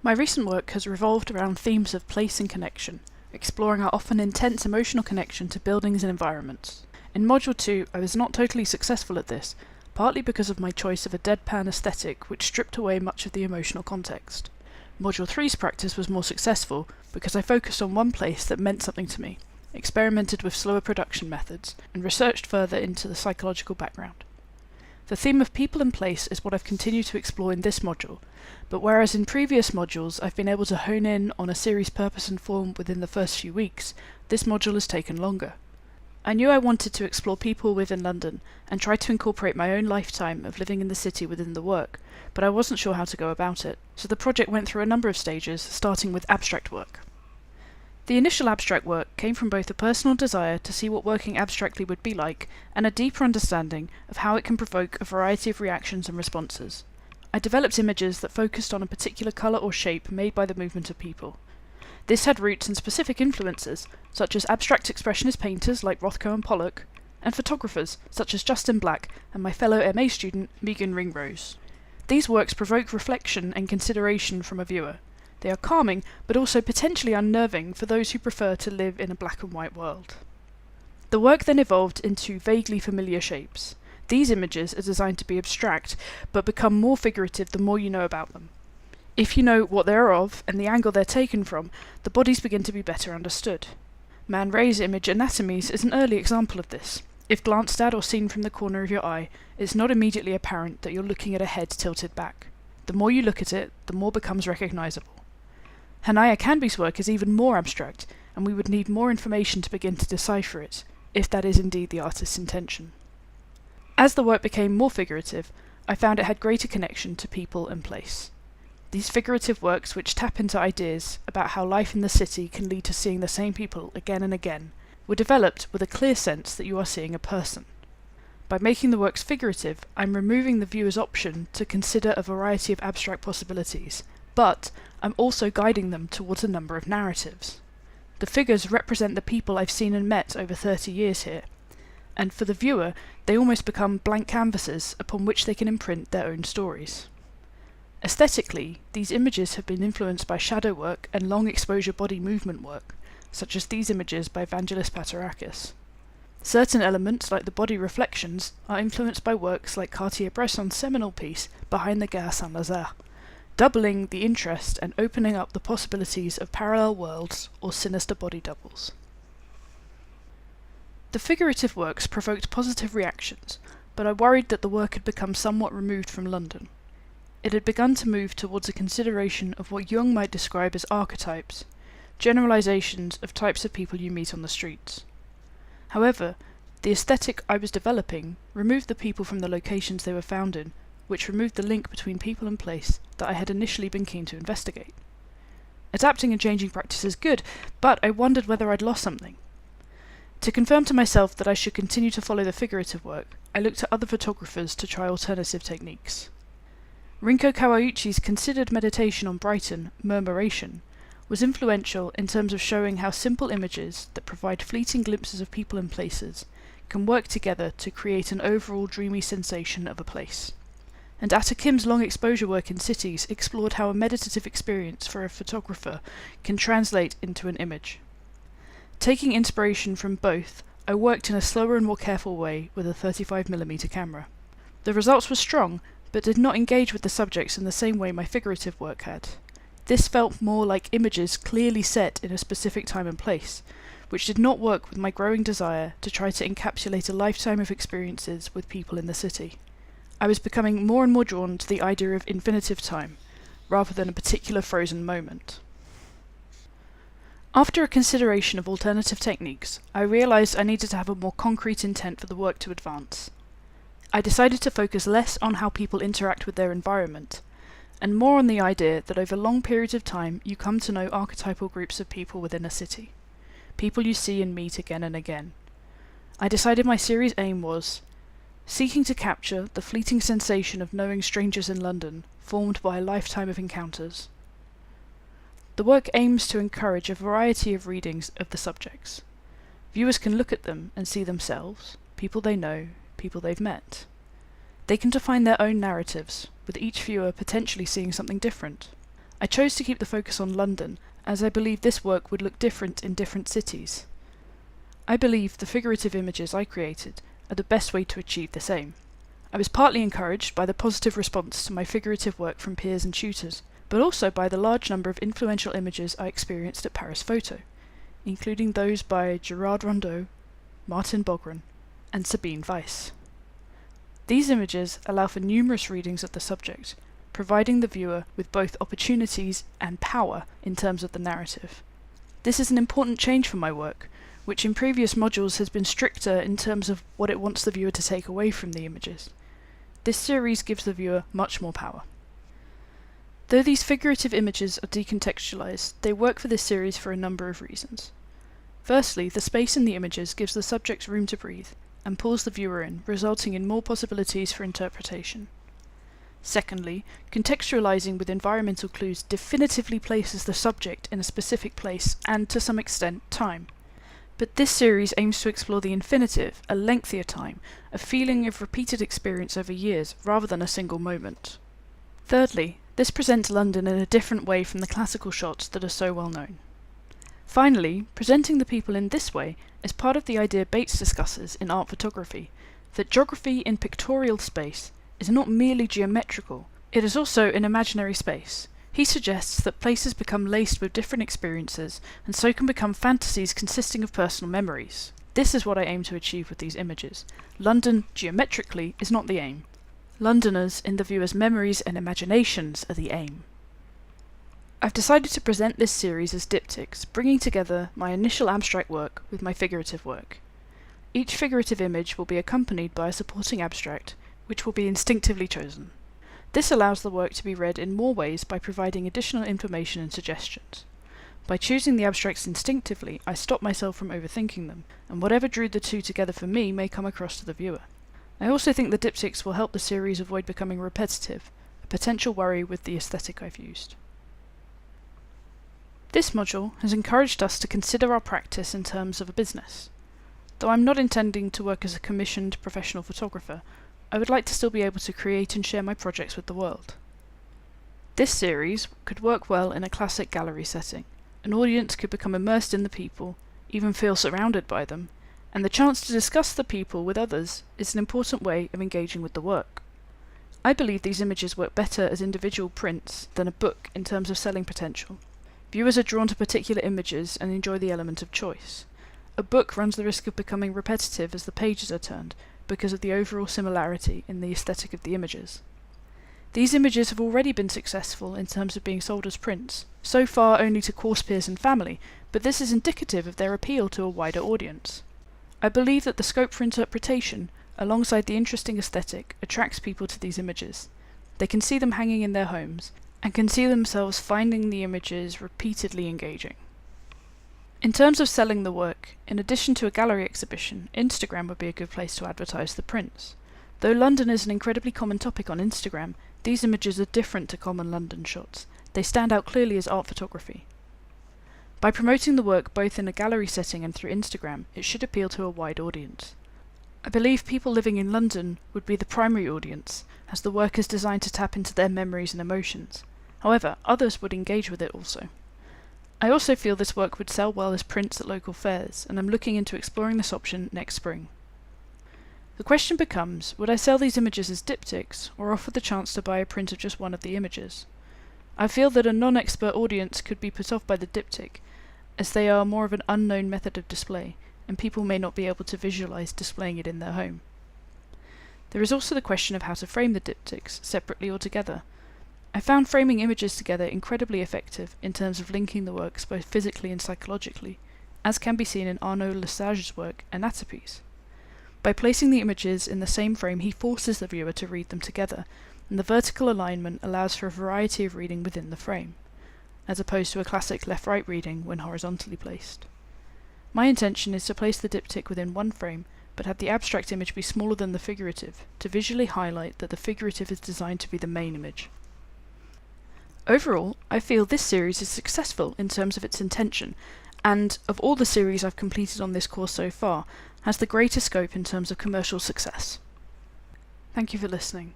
My recent work has revolved around themes of place and connection, exploring our often intense emotional connection to buildings and environments. In Module 2, I was not totally successful at this, partly because of my choice of a deadpan aesthetic which stripped away much of the emotional context. Module 3's practice was more successful because I focused on one place that meant something to me, experimented with slower production methods, and researched further into the psychological background. The theme of people and place is what I've continued to explore in this module, but whereas in previous modules I've been able to hone in on a series' purpose and form within the first few weeks, this module has taken longer. I knew I wanted to explore people within London and try to incorporate my own lifetime of living in the city within the work, but I wasn't sure how to go about it, so the project went through a number of stages, starting with abstract work. The initial abstract work came from both a personal desire to see what working abstractly would be like and a deeper understanding of how it can provoke a variety of reactions and responses. I developed images that focused on a particular colour or shape made by the movement of people. This had roots in specific influences, such as abstract expressionist painters like Rothko and Pollock, and photographers such as Justin Black and my fellow MA student Megan Ringrose. These works provoke reflection and consideration from a viewer. They are calming, but also potentially unnerving for those who prefer to live in a black and white world. The work then evolved into vaguely familiar shapes. These images are designed to be abstract, but become more figurative the more you know about them. If you know what they are of and the angle they're taken from, the bodies begin to be better understood. Man Ray's image Anatomies is an early example of this. If glanced at or seen from the corner of your eye, it's not immediately apparent that you're looking at a head tilted back. The more you look at it, the more becomes recognisable. Hanaya Canby's work is even more abstract, and we would need more information to begin to decipher it, if that is indeed the artist's intention. As the work became more figurative, I found it had greater connection to people and place. These figurative works, which tap into ideas about how life in the city can lead to seeing the same people again and again, were developed with a clear sense that you are seeing a person. By making the works figurative, I'm removing the viewer's option to consider a variety of abstract possibilities, but I'm also guiding them towards a number of narratives. The figures represent the people I've seen and met over 30 years here, and for the viewer, they almost become blank canvases upon which they can imprint their own stories. Aesthetically, these images have been influenced by shadow work and long exposure body movement work, such as these images by Vangelis Paterakis. Certain elements, like the body reflections, are influenced by works like Cartier-Bresson's seminal piece Behind the Gare Saint-Lazare, doubling the interest and opening up the possibilities of parallel worlds or sinister body doubles. The figurative works provoked positive reactions, but I worried that the work had become somewhat removed from London. It had begun to move towards a consideration of what Jung might describe as archetypes, generalizations of types of people you meet on the streets. However, the aesthetic I was developing removed the people from the locations they were found in, which removed the link between people and place that I had initially been keen to investigate. Adapting and changing practice is good, but I wondered whether I'd lost something. To confirm to myself that I should continue to follow the figurative work, I looked at other photographers to try alternative techniques. Rinko Kawauchi's considered meditation on Brighton, Murmuration, was influential in terms of showing how simple images that provide fleeting glimpses of people and places can work together to create an overall dreamy sensation of a place. And Atta Kim's long exposure work in cities explored how a meditative experience for a photographer can translate into an image. Taking inspiration from both, I worked in a slower and more careful way with a 35mm camera. The results were strong, but did not engage with the subjects in the same way my figurative work had. This felt more like images clearly set in a specific time and place, which did not work with my growing desire to try to encapsulate a lifetime of experiences with people in the city. I was becoming more and more drawn to the idea of infinitive time, rather than a particular frozen moment. After a consideration of alternative techniques, I realised I needed to have a more concrete intent for the work to advance. I decided to focus less on how people interact with their environment, and more on the idea that over long periods of time you come to know archetypal groups of people within a city, people you see and meet again and again. I decided my series' aim was seeking to capture the fleeting sensation of knowing strangers in London, formed by a lifetime of encounters. The work aims to encourage a variety of readings of the subjects. Viewers can look at them and see themselves, people they know, people they've met. They can define their own narratives, with each viewer potentially seeing something different. I chose to keep the focus on London, as I believe this work would look different in different cities. I believe the figurative images I created are the best way to achieve this aim. I was partly encouraged by the positive response to my figurative work from peers and tutors, but also by the large number of influential images I experienced at Paris Photo, including those by Gerard Rondeau, Martin Bogren, and Sabine Weiss. These images allow for numerous readings of the subject, providing the viewer with both opportunities and power in terms of the narrative. This is an important change for my work, which in previous modules has been stricter in terms of what it wants the viewer to take away from the images. This series gives the viewer much more power. Though these figurative images are decontextualized, they work for this series for a number of reasons. Firstly, the space in the images gives the subject room to breathe and pulls the viewer in, resulting in more possibilities for interpretation. Secondly, contextualizing with environmental clues definitively places the subject in a specific place and, to some extent, time. But this series aims to explore the infinitive, a lengthier time, a feeling of repeated experience over years rather than a single moment. Thirdly, this presents London in a different way from the classical shots that are so well known. Finally, presenting the people in this way is part of the idea Bates discusses in art photography, that geography in pictorial space is not merely geometrical, it is also an imaginary space. He suggests that places become laced with different experiences, and so can become fantasies consisting of personal memories. This is what I aim to achieve with these images. London, geometrically, is not the aim. Londoners, in the viewer's memories and imaginations, are the aim. I've decided to present this series as diptychs, bringing together my initial abstract work with my figurative work. Each figurative image will be accompanied by a supporting abstract, which will be instinctively chosen. This allows the work to be read in more ways by providing additional information and suggestions. By choosing the abstracts instinctively, I stop myself from overthinking them, and whatever drew the two together for me may come across to the viewer. I also think the diptychs will help the series avoid becoming repetitive, a potential worry with the aesthetic I've used. This module has encouraged us to consider our practice in terms of a business. Though I'm not intending to work as a commissioned professional photographer, I would like to still be able to create and share my projects with the world. This series could work well in a classic gallery setting. An audience could become immersed in the people, even feel surrounded by them, and the chance to discuss the people with others is an important way of engaging with the work. I believe these images work better as individual prints than a book in terms of selling potential. Viewers are drawn to particular images and enjoy the element of choice. A book runs the risk of becoming repetitive as the pages are turned, because of the overall similarity in the aesthetic of the images. These images have already been successful in terms of being sold as prints, so far only to course peers and family, but this is indicative of their appeal to a wider audience. I believe that the scope for interpretation, alongside the interesting aesthetic, attracts people to these images. They can see them hanging in their homes, and can see themselves finding the images repeatedly engaging. In terms of selling the work, in addition to a gallery exhibition, Instagram would be a good place to advertise the prints. Though London is an incredibly common topic on Instagram, these images are different to common London shots. They stand out clearly as art photography. By promoting the work both in a gallery setting and through Instagram, it should appeal to a wide audience. I believe people living in London would be the primary audience, as the work is designed to tap into their memories and emotions. However, others would engage with it also. I also feel this work would sell well as prints at local fairs, and I'm looking into exploring this option next spring. The question becomes, would I sell these images as diptychs, or offer the chance to buy a print of just one of the images? I feel that a non-expert audience could be put off by the diptych, as they are more of an unknown method of display, and people may not be able to visualize displaying it in their home. There is also the question of how to frame the diptychs, separately or together. I found framing images together incredibly effective in terms of linking the works both physically and psychologically, as can be seen in Arnaud Lesage's work Anatopes. By placing the images in the same frame, he forces the viewer to read them together, and the vertical alignment allows for a variety of reading within the frame, as opposed to a classic left-right reading when horizontally placed. My intention is to place the diptych within one frame, but have the abstract image be smaller than the figurative, to visually highlight that the figurative is designed to be the main image. Overall, I feel this series is successful in terms of its intention, and, of all the series I've completed on this course so far, has the greatest scope in terms of commercial success. Thank you for listening.